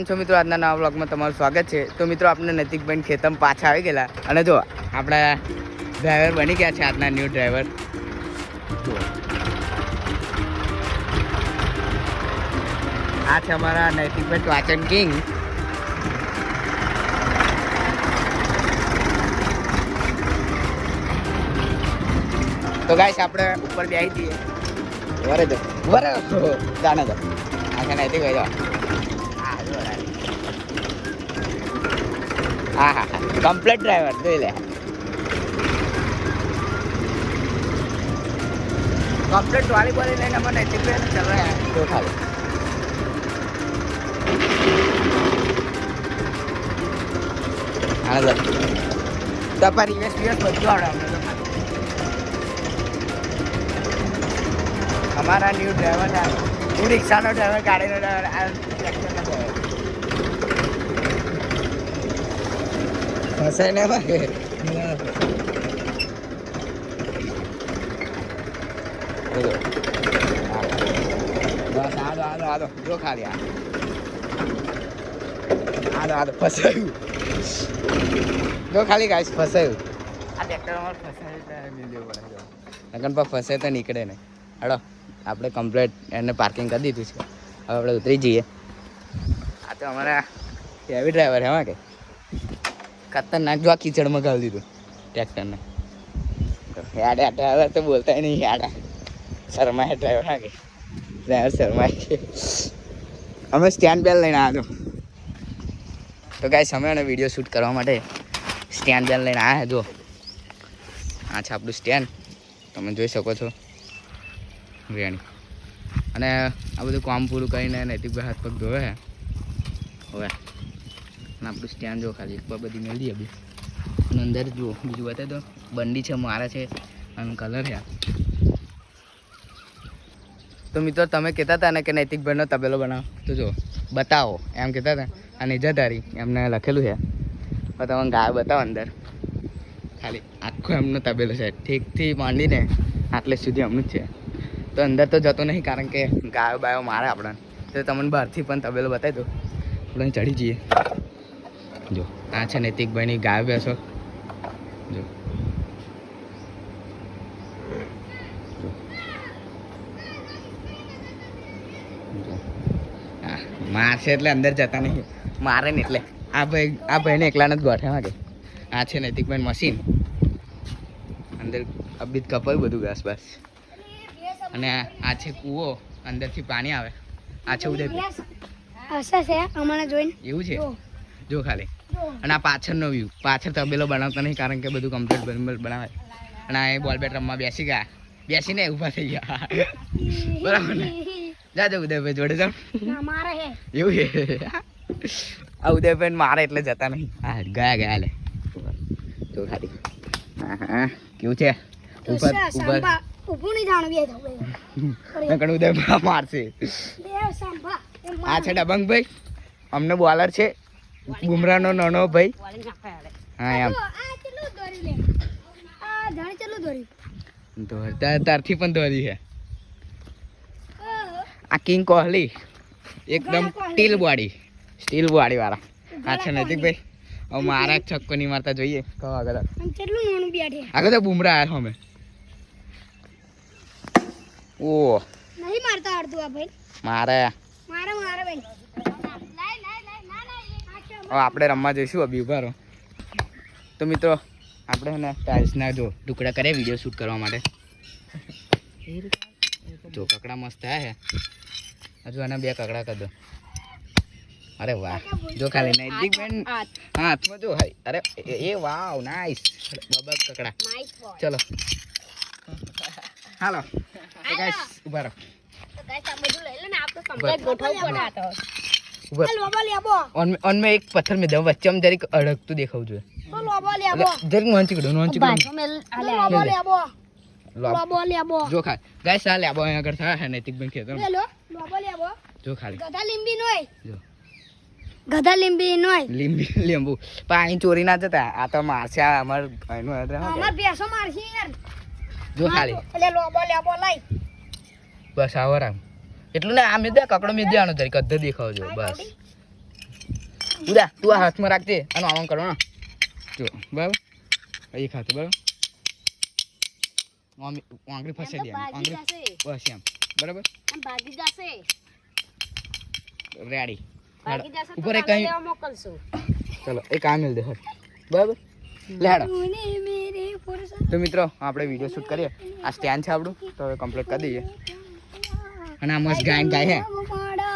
છો મિત્રો? આજના નવા વ્લોગમાં તમારું સ્વાગત છે. તો મિત્રો આપણે નૈતિકભાઈ ખેતરમાં પાછા આવી ગયેલા અને જો આપણા ડ્રાઈવર બની ગયા છે આજના ન્યૂ ડ્રાઈવર. આ છે અમારા નૈતિકભાઈ વાચન કિંગ. તો ગાઈસ આપણે ઉપર બેસી જઈએ. વરે જાણે તો આ છે નૈતિકભાઈ જો. હા હા હા કમ્પ્લીટ ડ્રાઈવર જોઈ લે. કમ્પ્લીટ વાળી બોલી લઈને અમે નૈતિકભાઈને ચલાવ્યા તો ખાલી. હા તો તમારી રિવેસ બધું આવડે અમને તો. અમારા ન્યૂ ડ્રાઈવર છે. હું રિક્ષાનો ડ્રાઈવર, ગાડીનો ડ્રાઈવર, આ ટ્રેક્ટરનો ડ્રાઈવર. ફસાય ને ભાઈ. બસ આદો જો ખાલી આદો ફસાયું જો ખાલી ગાઈસ ફસાયું. આ ટ્રેક્ટર અમારે ફસાયું દેવું પડે. નકન પર ફસાય તો નીકળે નહીં. હાડો આપણે કમ્પ્લીટ એને પાર્કિંગ કરી દીધું છે. હવે આપણે ઉતરી જઈએ. આ તો અમારા હેવી ડ્રાઈવર છે. એમાં કે ખતરનાક જો આ કીચડમાં ગાળી દીધું ટ્રેક્ટરને. હેડા ડ્રાઈવર તો બોલતા નહીં. હેડા શર્માય ડ્રાઈવર. હા કે ડ્રાઈવર શર્માય છે. અમે સ્ટેન્ડ બેલ લઈને આવ્યો. તો ગાઈસ અમે એને વિડીયો શૂટ કરવા માટે સ્ટેન્ડ બેલ લઈને આવ્યા. જો આ છે આપણું સ્ટેન્ડ, તમે જોઈ શકો છો રેણી. અને આ બધું કામ પૂરું કરીને નૈતિકભાઈ હાથ પગ ધોવે છે હવે. અને આપણું સ્ટેન્ડ જો ખાલી એક બધી મેળવી બી. અને અંદર જુઓ બીજું બતાવી દો. બંડી છે, મારા છે અને કલર છે. તો મિત્રો તમે કહેતા હતા ને કે નૈતિકભાઈનો તબેલો બનાવો, તો જો બતાવો એમ કહેતા હતા. અને ઇજાધારી એમને લખેલું છે. પણ તમે ગાય બતાવો અંદર. ખાલી આખો એમનો તબેલો છે, ઠીકથી માંડીને આટલે સુધી એમનું જ છે. તો અંદર તો જતો નહીં, કારણ કે ગાયો બાયો મારે આપણને. તો તમને બહારથી પણ તબેલો બતાવી દો. આપણે ચડી જઈએ. જો આ છે નૈતિકભાઈની ગાયો બેસો. જો હા મારશે એટલે અંદર જતા નહીં. મારે ને એટલે આ ભાઈને એકલાને જ ગોઠે. કે આ છે નૈતિકભાઈ મશીન. અંદર અબીત કપાયું બધું ઘાસ બાસ. અને આ છે કૂવો, અંદરથી પાણી આવે. આ છે ઉદયપુર. એવું છે જો ખાલી. અને આ પાછળનો વ્યૂ. પાછળ તબેલો બનાવતા નહીં, કારણ કે બધું કમ્પ્લીટ બનાવે. અને આ બોલ બેટ રમવા બેસી ગયા. બેસીને ઊભા થઈ ગયા. બરાબર ને? જાજો ઉદયભાઈ જોડે જાવ. એવું છે. આ ઉદયભાઈ મારે એટલે જતા નહીં. હા ગયા લે તો ખાલી. હા કેવું છે? ઉદયભાઈ મારશે. આ છે દબંગભાઈ, અમને બોલર છે. બુમરાનો નાનો ભાઈ. હા એમ તારથી પણ દોરી છે. આ કિંગ કોહલી એકદમ સ્ટીલ બોડી વાળા. આ છે નૈતિકભાઈ. હવે મારા છક્કો નહીં મારતા જોઈએ. કહો આગળ આગળ તો બુમરા આવ્યા અમે. ઓ નહીં મારતા અડધું આ ભાઈ મારે. હવે આપણે રમવા જઈશું. અભી ઉભા રહો. તો મિત્રો આપણે છે ને ટાઇલ્સના જો ટુકડા કર્યા વિડીયો શૂટ કરવા માટે. જો કકડા મસ્ત થયા છે. હજુ આના 2 કકડા કરી દો. અરે વાહ જો ખાલી નૈતિકભાઈ હાથમાં જો. અરે એ વાવ નાઈસ બબક કકડા. ચલો હાલો ગાઈસ ઉભા રહો. ઓનમે એક પથ્થર में दो बच्चे हम जरी अड़कતું દેખાવું જોઈએ. જરી નોંચી કડો જો ખાલી ગાઈસ આ લેબો અહીંયા આગળ થાય નૈતિકભાઈ ખેતર. જો ખાલી ગધા લીંબી પાણી ચોરી ના જતા. આ તો મારશે અમાર જો ખાલી. બસ આવો રામ એટલું ને. આ મેં દે કકડો મેં દેવાનો જરી કદ્ધર દેખાવ જો બસ. ઉદા તું આ હાથમાં રાખજે અને આમ કરો ને જો બરાબર એ ખાતું બરાબર આંગળી ફસાઈ દે આંગળી બસ એમ બરાબર રેડી ઉપર એક કઈ ચલો એક આ મિલ દે હટ બરાબર લે હેડો તો મિત્રો આપણે વિડીયો શૂટ કરીએ આ સ્ટેન્ડ છે આપણું તો હવે કમ્પ્લીટ કરી દઈએ અને આ મસ્ત ગાયન ગાય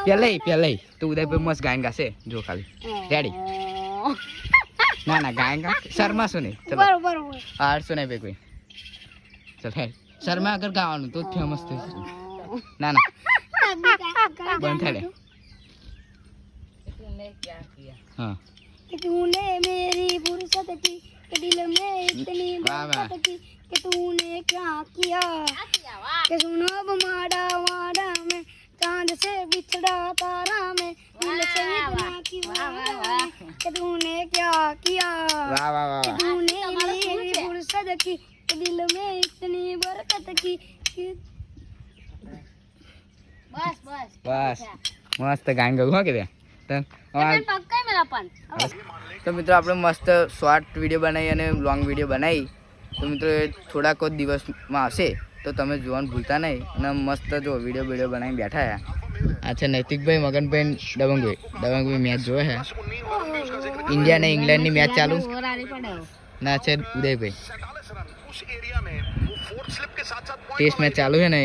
હે પહેલે તો ઉદયભાઈ મસ્ત ગાયન ગાશે જો ખાલી રેડી ના ના ગાયન ગા શર્મા શું નહીં ચલો હાર શું નહીં ભાઈ કોઈ ચલ હે શર્મા અગર ગાવાનું તો ફેમસ થઈશ ના ના બંધ થાય हाँ तूने मेरी फुर्सत की कि दिल में इतनी बरकत की कि तूने क्या किया कि सुनो अब माड़ा माड़ा में चांद से बिछड़ा तारा में दिल से इतना किया कि तूने क्या किया वाह वाह वाह कि तूने मेरी फुर्सत की कि दिल में इतनी बरकत की कि बस बस बस મસ્ત ગાયન ગાયું હા કે તો મિત્રો આપણે મસ્ત શોર્ટ વિડીયો બનાવી અને લોંગ વિડીયો બનાવી તો મિત્રો એ થોડાક જ દિવસમાં આવશે તો તમે જોવાનું ભૂલતા નહીં અને મસ્ત જો વિડીયો બનાવીને બેઠા આ છે નૈતિકભાઈ મગનભાઈ દબંગભાઈ મેચ જોવે છે ઇન્ડિયા ને ઇંગ્લેન્ડની મેચ ચાલુ ના છે ઉદયભાઈ ટેસ્ટ મેચ ચાલુ છે ને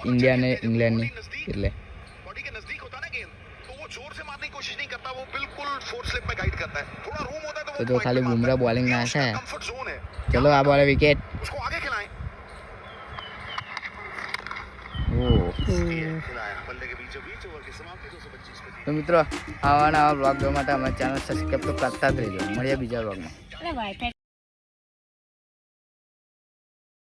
ઇન્ડિયા ને ઇંગ્લેન્ડની એટલે तो जो खाली बुमराह बॉलिंग में आशा है चलो आप वाला विकेट तो मित्रों आवा ब्लॉग जो અમારી ચેનલ સબસ્ક્રાઇબ તો કરતા જ રહેજો મળીએ બીજા બ્લોગમાં